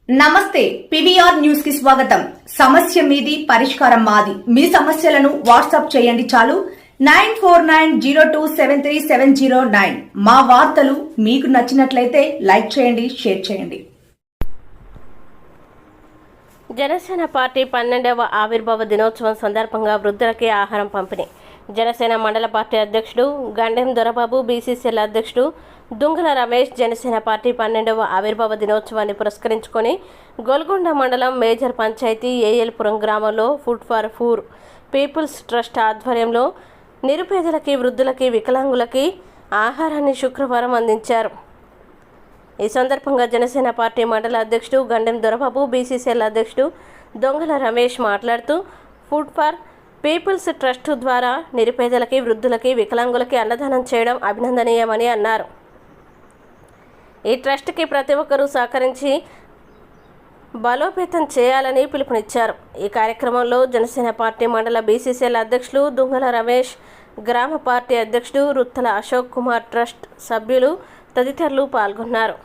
నమస్తే PVR news కి స్వాగతం. సమస్య మీది పరిష్కారం మాది. మీ సమస్యలను వాట్సాప్ చేయండి చాలు. 9490273709. మా వార్తలు మీకు నచ్చినట్లయితే లైక్ చేయండి, షేర్ చేయండి. జనసేన పార్టీ 12వ ఆవిర్భావ దినోత్సవం సందర్భంగా వృద్ధులకి ఆహారం పంపిణీ. జనసేన మండల పార్టీ అధ్యక్షుడు గండెం దొరబాబు, బీసీసీఎల్ అధ్యక్షుడు దుంగల రమేష్ జనసేన పార్టీ 12వ ఆవిర్భావ దినోత్సవాన్ని పురస్కరించుకొని గోల్కొండ మండలం మేజర్ పంచాయతీ ఏఎల్పురం గ్రామంలో food for poor peoples trust ఆధ్వర్యంలో నిరుపేదలకి, వృద్ధులకి, వికలాంగులకి ఆహారాన్ని శుక్రవారం అందించారు. ఈ సందర్భంగా జనసేన పార్టీ మండల అధ్యక్షుడు గండెం దొరబాబు, బీసీసీఎల్ అధ్యక్షుడు దొంగల రమేష్ మాట్లాడుతూ ఫుడ్ ఫర్ పీపుల్స్ ట్రస్ట్ ద్వారా నిరుపేదలకి, వృద్ధులకి, వికలాంగులకి అన్నదానం చేయడం అభినందనీయమని అన్నారు. ఈ ట్రస్ట్కి ప్రతి ఒక్కరూ సహకరించి బలోపేతం చేయాలని పిలుపునిచ్చారు. ఈ కార్యక్రమంలో జనసేన పార్టీ మండల బీసీసీఎల్ అధ్యక్షులు దుంగల రమేష్, గ్రామ పార్టీ అధ్యక్షుడు రుత్తల అశోక్ కుమార్, ట్రస్ట్ సభ్యులు తదితరులు పాల్గొన్నారు.